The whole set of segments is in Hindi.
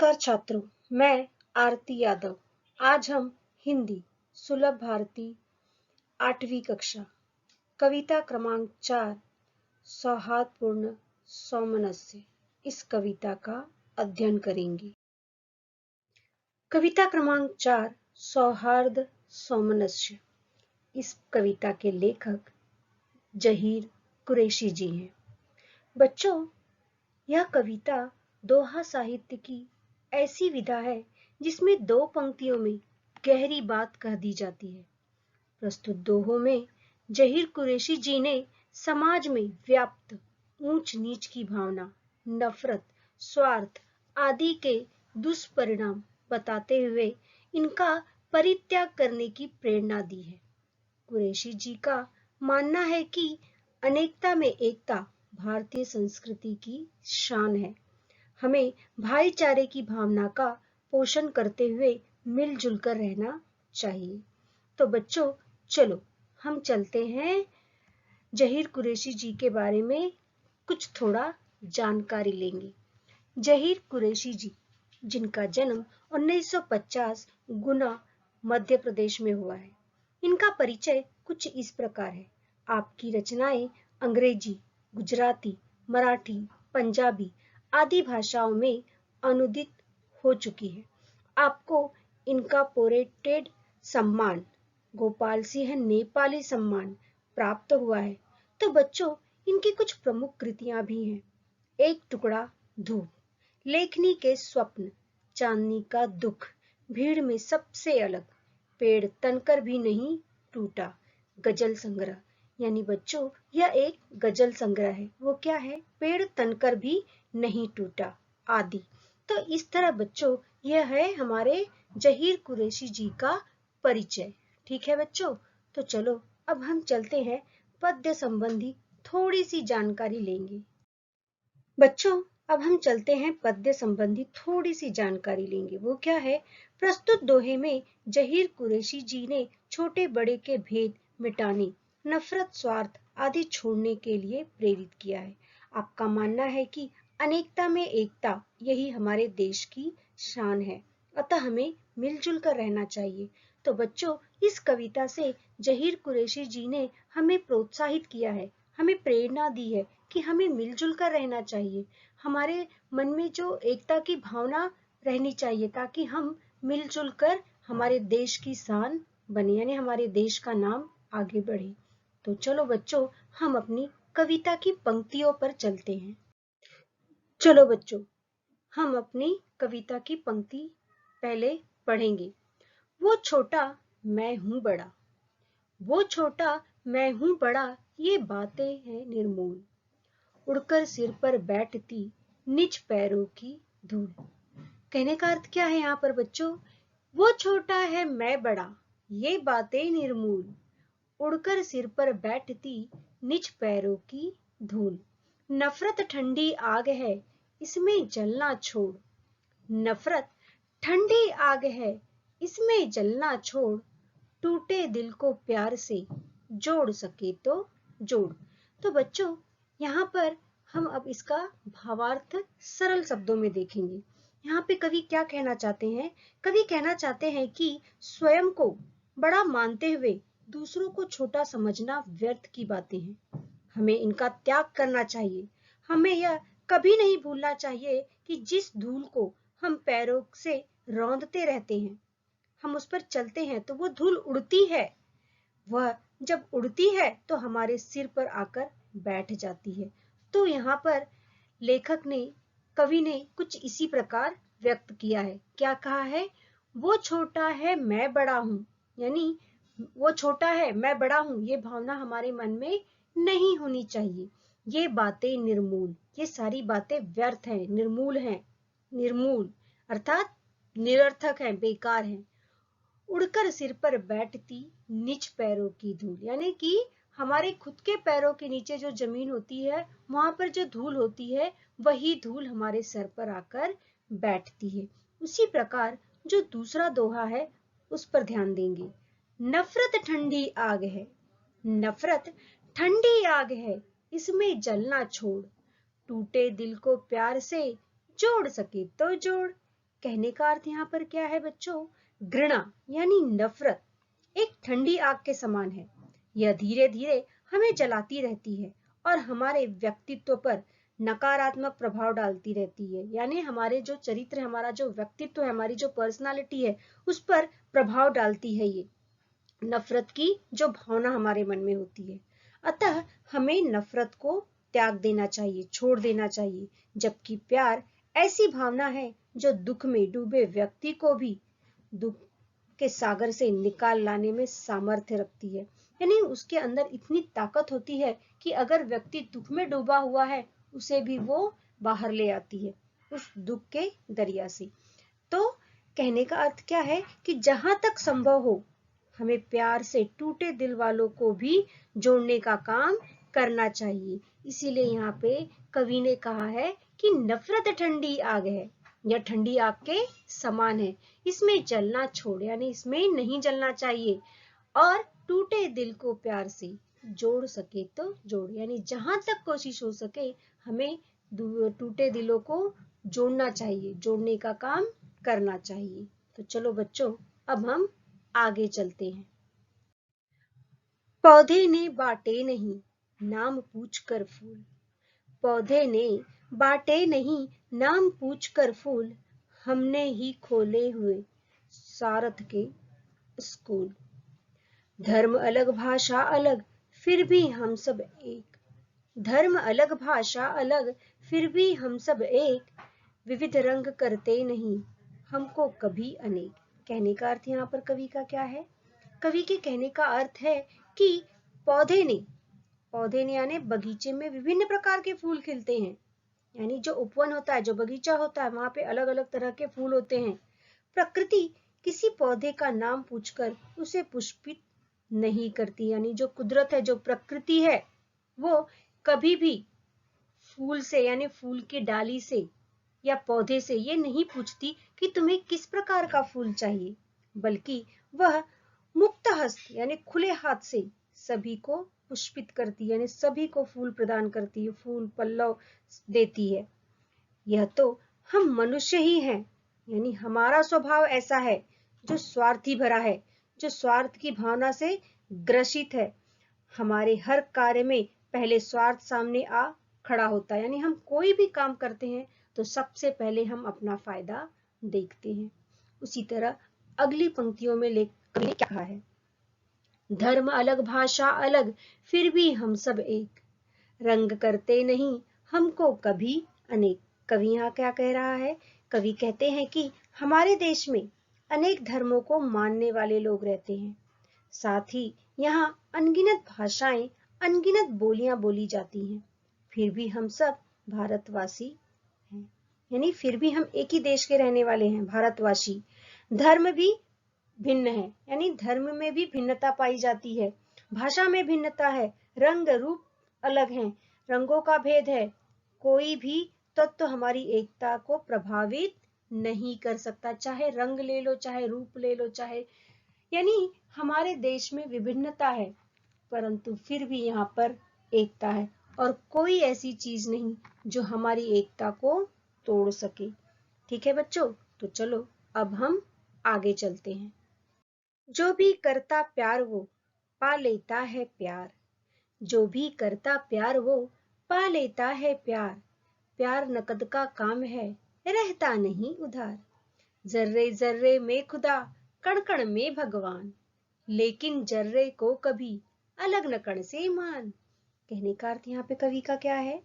नमस्कार छात्रों, मैं आरती यादव। आज हम हिंदी सुलभ भारती 8वीं कक्षा कविता क्रमांक 4 सौहार्दपूर्ण सौमनस्य इस कविता का अध्ययन करेंगे। कविता क्रमांक 4 सौहार्द सौमनस्य। इस कविता के लेखक जहीर कुरैशी जी हैं। बच्चों, यह कविता दोहा साहित्य की ऐसी विधा है जिसमें 2 पंक्तियों में गहरी बात कह दी जाती है। प्रस्तुत दोहों में जहीर कुरैशी जी ने समाज में व्याप्त ऊंच नीच की भावना, नफरत, स्वार्थ आदि के दुष्परिणाम बताते हुए इनका परित्याग करने की प्रेरणा दी है। कुरैशी जी का मानना है कि अनेकता में एकता भारतीय संस्कृति की शान है। हमें भाईचारे की भावना का पोषण करते हुए मिलजुल कर रहना चाहिए। तो बच्चों, चलो हम चलते हैं जहीर कुरैशी जी के बारे में कुछ थोड़ा जानकारी लेंगे। जहीर कुरैशी जी, जिनका जन्म 1950 गुना मध्य प्रदेश में हुआ है। इनका परिचय कुछ इस प्रकार है। आपकी रचनाएं अंग्रेजी, गुजराती, मराठी, पंजाबी आदि भाषाओं में अनुदित हो चुकी है। आपको इनका पोरेटेड सम्मान, गोपाल सिंह नेपाली सम्मान प्राप्त हुआ है। तो बच्चों, इनकी कुछ प्रमुख कृतियां भी हैं। एक टुकड़ा धूप, लेखनी के स्वप्न, चांदनी का दुख, भीड़ में सबसे अलग, पेड़ तनकर भी नहीं टूटा, गजल संग्रह। यानी बच्चों, यह एक गजल संग्रह है। वो क्या है? पेड़ तनकर भी नहीं टूटा आदि। तो इस तरह बच्चों, यह है हमारे जहीर कुरैशी जी का परिचय। ठीक है बच्चों, तो चलो अब हम चलते हैं पद्य संबंधी थोड़ी सी जानकारी लेंगे। बच्चों, अब हम चलते हैं पद्य संबंधी थोड़ी सी जानकारी लेंगे। वो क्या है? प्रस्तुत दोहे में जहीर कुरैशी जी ने छोटे बड़े के भेद मिटाने, नफरत स्वार्थ आदि छोड़ने के लिए प्रेरित किया है। आपका मानना है कि अनेकता में एकता, यही हमारे देश की शान है, अतः हमें मिलजुल कर रहना चाहिए। तो बच्चों, इस कविता से जहीर कुरैशी जी ने हमें प्रोत्साहित किया है, हमें प्रेरणा दी है कि हमें मिलजुल कर रहना चाहिए। हमारे मन में जो एकता की भावना रहनी चाहिए, ताकि हम मिलजुल कर हमारे देश की शान बने, यानी हमारे देश का नाम आगे बढ़े। तो चलो बच्चों, हम अपनी कविता की पंक्तियों पर चलते हैं। चलो बच्चों, हम अपनी कविता की पंक्ति पहले पढ़ेंगे। वो छोटा मैं हूं बड़ा, वो छोटा मैं हूं बड़ा, ये बातें हैं निर्मूल, उड़कर सिर पर बैठती निज पैरों की धूल। कहने का अर्थ क्या है यहाँ पर बच्चों? वो छोटा है मैं बड़ा, ये बातें निर्मूल, उड़कर सिर पर बैठती निज पैरों की धूल। नफरत ठंडी आग है, इसमें जलना छोड़, नफरत ठंडी आग है, इसमें जलना छोड़, टूटे दिल को प्यार से जोड़ सके तो जोड़। तो बच्चों, यहाँ पर हम अब इसका भावार्थ सरल शब्दों में देखेंगे। यहाँ पे कवि क्या कहना चाहते हैं? कवि कहना चाहते हैं कि स्वयं को बड़ा मानते हुए दूसरों को छोटा समझना व्यर्थ की बातें हैं। हमें इनका त्याग करना चाहिए। हमें यह कभी नहीं भूलना चाहिए कि जिस धूल को हम पैरों से रौंदते रहते हैं, हम उस पर चलते हैं तो वो धूल उड़ती है। वह जब उड़ती है तो हमारे सिर पर आकर बैठ जाती है। तो यहाँ पर लेखक ने, कवि ने कुछ इसी प्रकार व्यक्त किया है। क्या कहा है? वो छोटा है मैं बड़ा हूँ, यानी वो छोटा है मैं बड़ा हूँ, ये भावना हमारे मन में नहीं होनी चाहिए। ये बातें निर्मूल, ये सारी बातें व्यर्थ हैं, निर्मूल हैं, निर्मूल अर्थात निरर्थक हैं, बेकार हैं। उड़कर सिर पर बैठती निज पैरों की धूल, यानी कि हमारे खुद के पैरों के नीचे जो जमीन होती है, वहां पर जो धूल होती है, वही धूल हमारे सर पर आकर बैठती है। उसी प्रकार जो दूसरा दोहा है, उस पर ध्यान देंगे। नफरत ठंडी आग है, नफरत ठंडी आग है, इसमें जलना छोड़, टूटे दिल को प्यार से जोड़ सके तो जोड़। कहने का अर्थ यहाँ पर क्या है बच्चों? घृणा यानी नफरत एक ठंडी आग के समान है। यह धीरे धीरे हमें जलाती रहती है और हमारे व्यक्तित्व पर नकारात्मक प्रभाव डालती रहती है। यानी हमारे जो चरित्र, हमारा जो व्यक्तित्व है, हमारी जो पर्सनालिटी है, उस पर प्रभाव डालती है ये नफरत की जो भावना हमारे मन में होती है। अतः हमें नफरत को त्याग देना चाहिए, छोड़ देना चाहिए। जबकि प्यार ऐसी भावना है जो दुख में डूबे व्यक्ति को भी दुख के सागर से निकाल लाने में सामर्थ्य रखती है। यानी उसके अंदर इतनी ताकत होती है कि अगर व्यक्ति दुख में डूबा हुआ है, उसे भी वो बाहर ले आती है उस दुख के दरिया से। तो कहने का अर्थ क्या है कि जहां तक संभव हो हमें प्यार से टूटे दिल वालों को भी जोड़ने का काम करना चाहिए। इसीलिए यहाँ पे कवि ने कहा है कि नफरत ठंडी आग है, या ठंडी आग के समान है, इसमें जलना छोड़, यानी इसमें नहीं जलना चाहिए, और टूटे दिल को प्यार से जोड़ सके तो जोड़। यानी जहां तक कोशिश हो सके हमें टूटे दिलों को जोड़ना चाहिए, जोड़ने का काम करना चाहिए। तो चलो बच्चों, अब हम आगे चलते हैं। पौधे ने बांटे नहीं नाम पूछकर फूल, पौधे ने बांटे नहीं नाम पूछकर फूल, हमने ही खोले हुए सारथ के स्कूल। धर्म अलग भाषा अलग फिर भी हम सब एक, धर्म अलग भाषा अलग फिर भी हम सब एक, विविध रंग करते नहीं हमको कभी अनेक। कहने का अर्थ यहाँ पर कवि का क्या है? कवि के कहने का अर्थ है कि पौधे ने यानी बगीचे में विभिन्न प्रकार के फूल खिलते हैं। यानी जो उपवन होता है, जो बगीचा होता है, वहां पे अलग अलग तरह के फूल होते हैं। प्रकृति किसी पौधे का नाम पूछकर उसे पुष्पित नहीं करती। यानी जो कुदरत है, जो प्रकृति है, वो कभी भी फूल से यानी फूल की डाली से या पौधे से ये नहीं पूछती कि तुम्हें किस प्रकार का फूल चाहिए, बल्कि वह मुक्त हस्त यानी खुले हाथ से सभी को पुष्पित करती है, यानी सभी को फूल प्रदान करती है, फूल पल्लव देती है। यह तो हम मनुष्य ही हैं, यानी हमारा स्वभाव ऐसा है जो स्वार्थी भरा है, जो स्वार्थ की भावना से ग्रसित है। हमारे हर कार्य में पहले स्वार्थ सामने आ खड़ा होता है। यानी हम कोई भी काम करते हैं तो सबसे पहले हम अपना फायदा देखते हैं। उसी तरह अगली पंक्तियों में लेखक ने क्या कहा है? धर्म अलग भाषा अलग फिर भी हम सब एक, रंग करते नहीं हमको कभी अनेक। कवि यहाँ क्या कह रहा है? कवि कहते हैं कि हमारे देश में अनेक धर्मों को मानने वाले लोग रहते हैं, साथ ही यहाँ अनगिनत भाषाएं, अनगिनत बोलियां बोली जाती हैं, फिर भी हम सब भारतवासी हैं। यानी फिर भी हम एक ही देश के रहने वाले हैं, भारतवासी। धर्म भी भिन्न है, यानी धर्म में भी भिन्नता पाई जाती है, भाषा में भिन्नता है, रंग रूप अलग हैं, रंगों का भेद है। कोई भी तत्व हमारी एकता को प्रभावित नहीं कर सकता, चाहे रंग ले लो, चाहे रूप ले लो, चाहे, यानी हमारे देश में विभिन्नता है परंतु फिर भी यहाँ पर एकता है, और कोई ऐसी चीज नहीं जो हमारी एकता को तोड़ सके। ठीक है बच्चों, तो चलो अब हम आगे चलते हैं। जो भी करता प्यार वो पा लेता है प्यार, जो भी करता प्यार वो पा लेता है प्यार, प्यार नकद का काम है रहता नहीं उधार, जर्रे जर्रे में खुदा कण कण में भगवान, लेकिन जर्रे को कभी अलग न कण से मान। कहने का अर्थ यहाँ पे कवि का क्या है?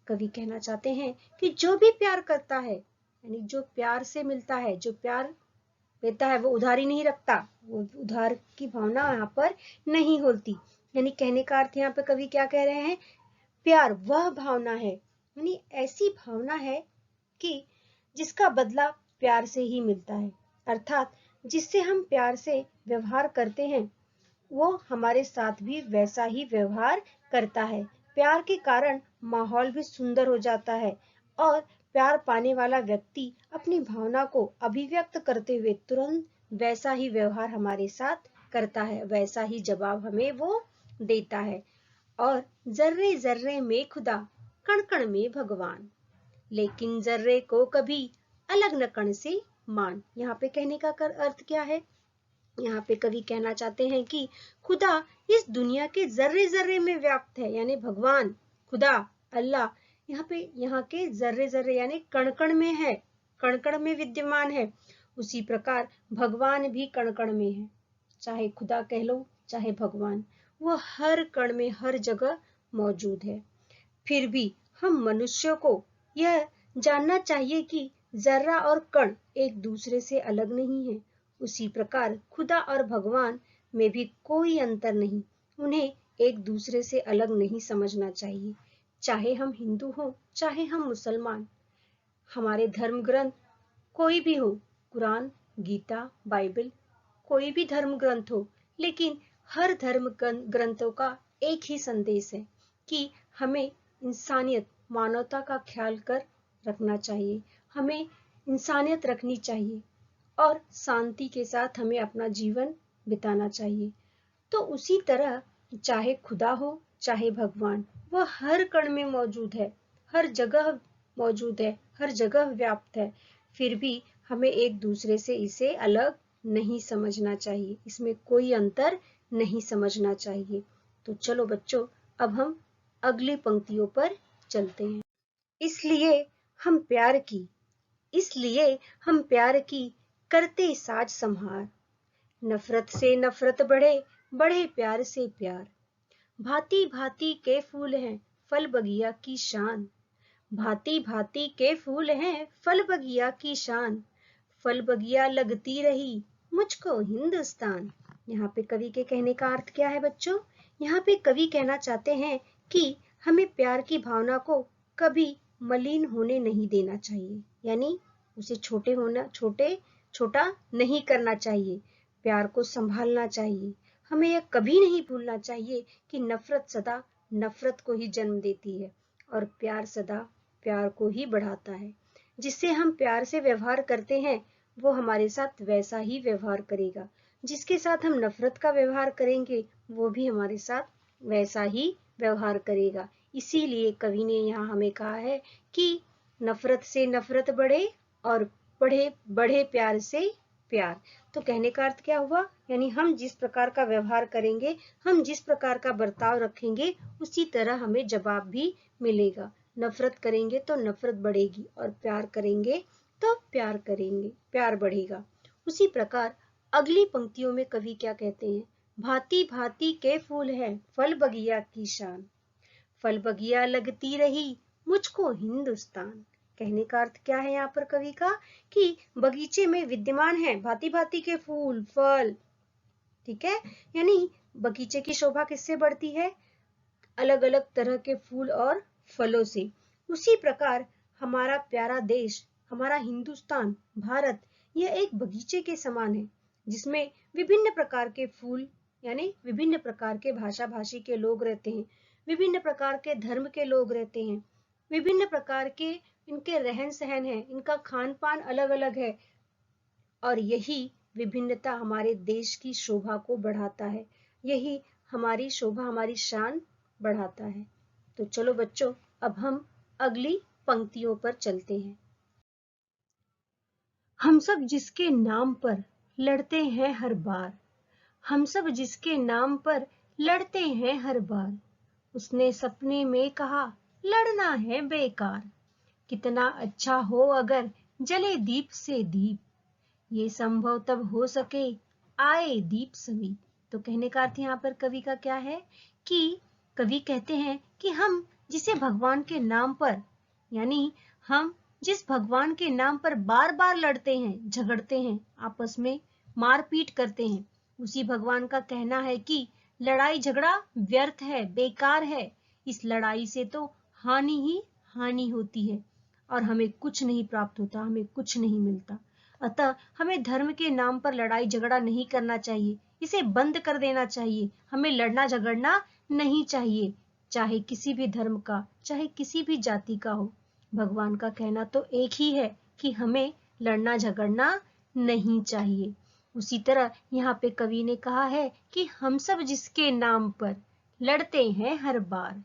कवि कहना चाहते हैं कि जो भी प्यार करता है, यानी जो प्यार से मिलता है, जो प्यार देता है, वो उधारी नहीं रखता, वो उधार की भावना यहाँ पर नहीं होती। यानी कहने का अर्थ यहाँ पे कवि क्या कह रहे हैं? प्यार वह भावना है, यानी ऐसी भावना है कि जिसका बदला प्यार से ही मिलता है, अर्थात जिससे हम प्यार से व्यवहार करते हैं वो हमारे साथ भी वैसा ही व्यवहार करता है। प्यार के कारण माहौल भी सुंदर हो जाता है और प्यार पाने वाला व्यक्ति अपनी भावना को अभिव्यक्त करते हुए तुरंत वैसा ही व्यवहार हमारे साथ करता है, वैसा ही जवाब हमें वो देता है। और जर्रे जर्रे में खुदा कण कण में भगवान, लेकिन जर्रे को कभी अलग न कण से मान। यहाँ पे कहने का अर्थ क्या है? यहाँ पे कवि कहना चाहते हैं कि खुदा इस दुनिया के जर्रे जर्रे में व्याप्त है, यानी भगवान, खुदा, अल्लाह यहाँ के जर्रे जर्रे यानी कण कण में है, कण कण में विद्यमान है। उसी प्रकार भगवान भी कण कण में है। चाहे खुदा कह लो चाहे भगवान, वो हर कण में हर जगह मौजूद है। फिर भी हम मनुष्यों को यह जानना चाहिए कि जर्रा और कण एक दूसरे से अलग नहीं है। उसी प्रकार खुदा और भगवान में भी कोई अंतर नहीं। उन्हें एक दूसरे से अलग नहीं समझना चाहिए। चाहे हम हिंदू हो चाहे हम मुसलमान, हमारे धर्म ग्रंथ कोई भी हो, कुरान, गीता, बाइबल, कोई भी धर्म ग्रंथ हो, लेकिन हर धर्म ग्रंथों का एक ही संदेश है कि हमें इंसानियत, मानवता का ख्याल कर रखना चाहिए। हमें इंसानियत रखनी चाहिए और शांति के साथ हमें अपना जीवन बिताना चाहिए। तो उसी तरह चाहे खुदा हो चाहे भगवान, वह हर कण में मौजूद है, हर जगह मौजूद है, हर जगह व्याप्त है। फिर भी हमें एक दूसरे से इसे अलग नहीं समझना चाहिए, इसमें कोई अंतर नहीं समझना चाहिए। तो चलो बच्चों, अब हम अगली पंक्तियों पर चलते हैं। इसलिए हम प्यार की करते साज संहार, नफरत से नफरत बढ़े, बढ़े प्यार से प्यार। भांति भांति के फूल हैं फल बगिया की शान, भांति भांति के फूल हैं फल बगिया की शान, फल बगिया लगती रही मुझको हिंदुस्तान। यहाँ पे कवि के कहने का अर्थ क्या है बच्चों? यहाँ पे कवि कहना चाहते हैं कि हमें प्यार की भावना को कभी मलिन होने नहीं देना चाहिए, यानी उसे छोटा नहीं करना चाहिए। प्यार को संभालना चाहिए। हमें यह कभी नहीं भूलना चाहिए कि नफरत सदा नफरत को ही जन्म देती है और प्यार सदा प्यार को ही बढ़ाता है। जिससे हम प्यार से व्यवहार करते हैं वो हमारे साथ वैसा ही व्यवहार करेगा। जिसके साथ हम नफरत का व्यवहार करेंगे वो भी हमारे साथ वैसा ही व्यवहार करेगा। इसीलिए कवि ने यहाँ हमें कहा है कि नफरत से नफरत बढ़े और बढ़े प्यार से प्यार। तो कहने का अर्थ क्या हुआ? यानी हम जिस प्रकार का व्यवहार करेंगे, हम जिस प्रकार का बर्ताव रखेंगे, उसी तरह हमें जवाब भी मिलेगा। नफरत करेंगे तो नफरत बढ़ेगी और प्यार करेंगे तो प्यार बढ़ेगा। उसी प्रकार अगली पंक्तियों में कवि क्या कहते हैं? भांति भांति के फूल हैं फल बगिया की शान, फल बगिया लगती रही मुझको हिंदुस्तान। कहने का अर्थ क्या है यहाँ पर कवि का? कि बगीचे में विद्यमान है भांति भांति के फूल, फल, ठीक है, यानी बगीचे की शोभा किससे बढ़ती है? अलग अलग तरह के फूल और फलों से। उसी प्रकार हमारा प्यारा देश, हमारा हिंदुस्तान, भारत, यह एक बगीचे के समान है जिसमें विभिन्न प्रकार के फूल यानी विभिन्न प्रकार के भाषा भाषी के लोग रहते हैं, विभिन्न प्रकार के धर्म के लोग रहते हैं, विभिन्न प्रकार के इनके रहन सहन है, इनका खान पान अलग अलग है और यही विभिन्नता हमारे देश की शोभा को बढ़ाता है। यही हमारी शोभा, हमारी शान बढ़ाता है। तो चलो बच्चों, अब हम अगली पंक्तियों पर चलते हैं। हम सब जिसके नाम पर लड़ते हैं हर बार, हम सब जिसके नाम पर लड़ते हैं हर बार, उसने सपने में कहा लड़ना है बेकार। कितना अच्छा हो अगर जले दीप से दीप, ये संभव तब हो सके आए दीप समीप। तो कहने का अर्थ यहाँ पर कवि का क्या है कि कवि कहते हैं कि हम जिसे भगवान के नाम पर, यानी हम जिस भगवान के नाम पर बार बार लड़ते हैं, झगड़ते हैं, आपस में मारपीट करते हैं, उसी भगवान का कहना है कि लड़ाई झगड़ा व्यर्थ है, बेकार है। इस लड़ाई से तो हानि ही हानि होती है और हमें कुछ नहीं प्राप्त होता, हमें कुछ नहीं मिलता। अतः हमें धर्म के नाम पर लड़ाई झगड़ा नहीं करना चाहिए, इसे बंद कर देना चाहिए। हमें लड़ना झगड़ना नहीं चाहिए, चाहे किसी भी धर्म का, चाहे किसी भी जाति का हो। भगवान का कहना तो एक ही है कि हमें लड़ना झगड़ना नहीं चाहिए। उसी तरह यहाँ पे कवि ने कहा है कि हम सब जिसके नाम पर लड़ते हैं हर बार,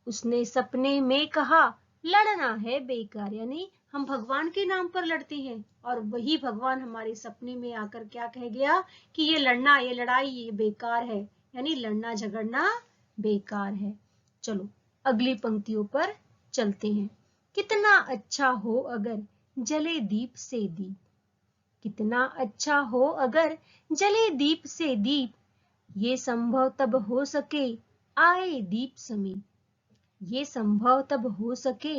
उसने सपने में कहा लड़ना है बेकार, यानी हम भगवान के नाम पर लड़ते हैं और वही भगवान हमारे सपने में आकर क्या कह गया कि ये लड़ना, ये लड़ाई, ये बेकार है, यानी लड़ना झगड़ना बेकार है। चलो अगली पंक्तियों पर चलते हैं। कितना अच्छा हो अगर जले दीप से दीप, कितना अच्छा हो अगर जले दीप से दीप, ये संभव तब हो सके आए दीप समीप, ये संभव तब हो सके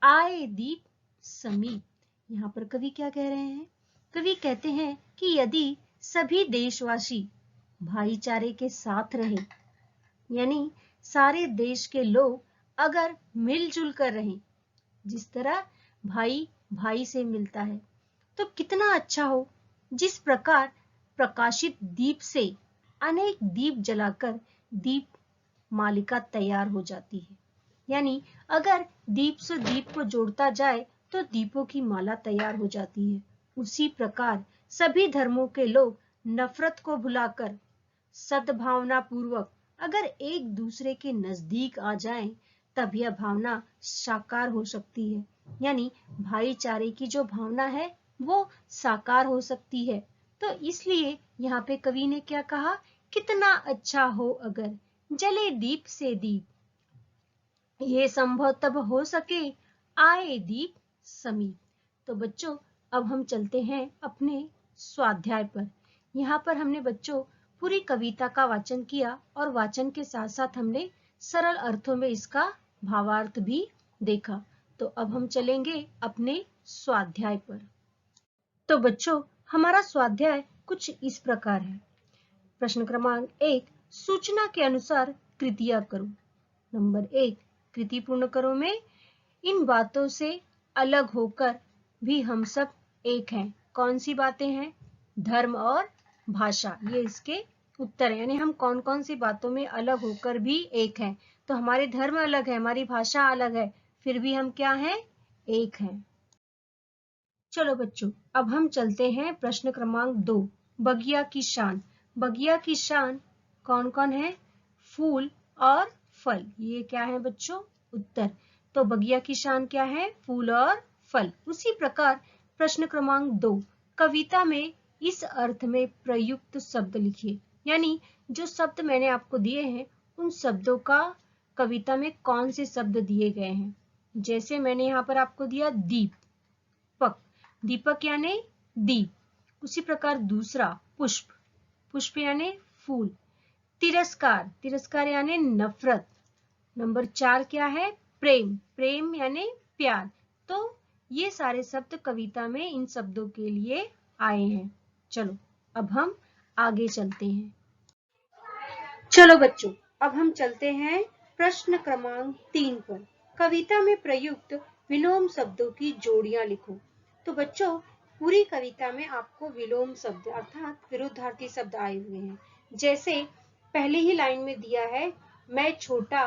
आए दीप समीप। यहाँ पर कवि क्या कह रहे हैं? कवि कहते हैं कि यदि सभी देशवासी भाईचारे के साथ रहे, यानी सारे देश के लोग अगर मिलजुल कर रहें, जिस तरह भाई भाई से मिलता है, तो कितना अच्छा हो। जिस प्रकार प्रकाशित दीप से अनेक दीप जलाकर दीप मालिका तैयार हो जाती है, यानी अगर दीप से दीप को जोड़ता जाए तो दीपों की माला तैयार हो जाती है। उसी प्रकार सभी धर्मों के लोग नफरत को भुलाकर सद्भावना पूर्वक अगर एक दूसरे के नजदीक आ जाएं, तब यह भावना साकार हो सकती है, यानी भाईचारे की जो भावना है वो साकार हो सकती है। तो इसलिए यहाँ पे कवि ने क्या कहा? कितना अच्छा हो अगर जले दीप से दीप, ये संभव तब हो सके आए दीप समीप। तो बच्चों अब हम चलते हैं अपने स्वाध्याय पर। यहाँ पर हमने बच्चों पूरी कविता का वाचन किया और वाचन के साथ साथ हमने सरल अर्थों में इसका भावार्थ भी देखा। तो अब हम चलेंगे अपने स्वाध्याय पर। तो बच्चों हमारा स्वाध्याय कुछ इस प्रकार है। प्रश्न क्रमांक 1, सूचना के अनुसार कृतियां करो। नंबर 1, कृति पूर्ण करो में इन बातों से अलग होकर भी हम सब एक हैं। कौन सी बातें हैं? धर्म और भाषा, ये इसके उत्तर है। यानी हम कौन कौन सी बातों में अलग होकर भी एक हैं। तो हमारे धर्म अलग है, हमारी भाषा अलग है, फिर भी हम क्या हैं? एक हैं। चलो बच्चों अब हम चलते हैं प्रश्न क्रमांक 2, बगिया की शान। बगिया की शान कौन कौन है? फूल और फल। ये क्या है बच्चों? उत्तर। तो बगिया की शान क्या है? फूल और फल। उसी प्रकार प्रश्न क्रमांक 2, कविता में इस अर्थ में प्रयुक्त शब्द लिखिए। यानी जो शब्द मैंने आपको दिए हैं उन शब्दों का कविता में कौन से शब्द दिए गए हैं। जैसे मैंने यहाँ पर आपको दिया दीपक, दीपक यानी दीप। उसी प्रकार दूसरा पुष्प, पुष्प यानी फूल। तिरस्कार, तिरस्कार यानी नफरत। नंबर 4 क्या है? प्रेम, प्रेम यानी प्यार। तो ये सारे शब्द कविता में इन शब्दों के लिए आए हैं। चलो अब हम आगे चलते हैं। चलो बच्चों अब हम चलते हैं प्रश्न क्रमांक 3 पर। कविता में प्रयुक्त विलोम शब्दों की जोड़ियां लिखो। तो बच्चों पूरी कविता में आपको विलोम शब्द अर्थात विरुद्धार्थी शब्द आए हुए हैं। जैसे पहली ही लाइन में दिया है, मैं छोटा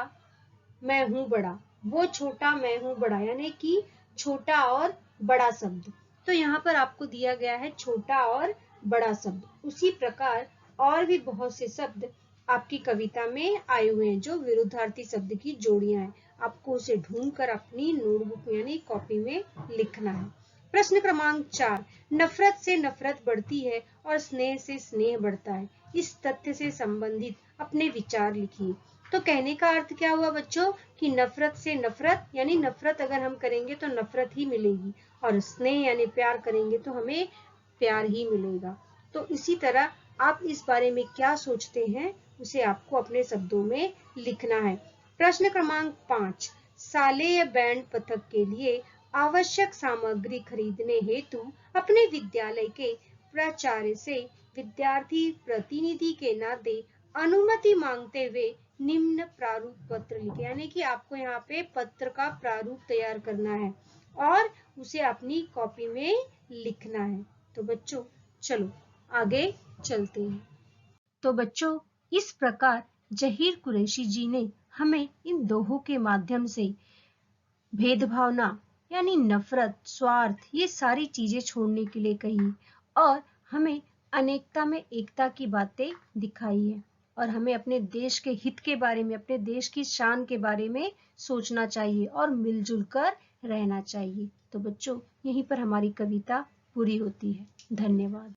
मैं हूं बड़ा, वो छोटा मैं हूं बड़ा, यानी कि छोटा और बड़ा शब्द। तो यहाँ पर आपको दिया गया है छोटा और बड़ा शब्द। उसी प्रकार और भी बहुत से शब्द आपकी कविता में आए हुए हैं जो विरुद्धार्थी शब्द की जोड़ियां हैं। आपको उसे ढूंढकर अपनी नोटबुक यानी कॉपी में लिखना है। प्रश्न क्रमांक 4, नफरत से नफरत बढ़ती है और स्नेह से स्नेह बढ़ता है। इस तथ्य से संबंधित अपने विचार लिखिए। तो कहने का अर्थ क्या हुआ बच्चों कि नफरत से नफरत यानी नफरत अगर हम करेंगे तो नफरत ही मिलेगी, और स्नेह यानी प्यार करेंगे तो हमें प्यार ही मिलेगा। तो इसी तरह आप इस बारे में क्या सोचते हैं उसे आपको अपने शब्दों में लिखना है। प्रश्न क्रमांक 5, शालेय बैंड पथक के लिए आवश्यक सामग्री खरीदने हेतु अपने विद्यालय के प्राचार्य से विद्यार्थी प्रतिनिधि के नाते अनुमति मांगते हुए निम्न प्रारूप पत्र लिखे। यानी कि आपको यहाँ पे पत्र का प्रारूप तैयार करना है और उसे अपनी कॉपी में लिखना है। तो बच्चों चलो आगे चलते हैं। तो बच्चों इस प्रकार जहीर कुरैशी जी ने हमें इन दोहों के माध्यम से भेदभावना यानी नफरत, स्वार्थ, ये सारी चीजें छोड़ने के लिए कही और हमें अनेकता में एकता की बातें दिखाई है। और हमें अपने देश के हित के बारे में, अपने देश की शान के बारे में सोचना चाहिए और मिलजुल कर रहना चाहिए। तो बच्चों यहीं पर हमारी कविता पूरी होती है। धन्यवाद।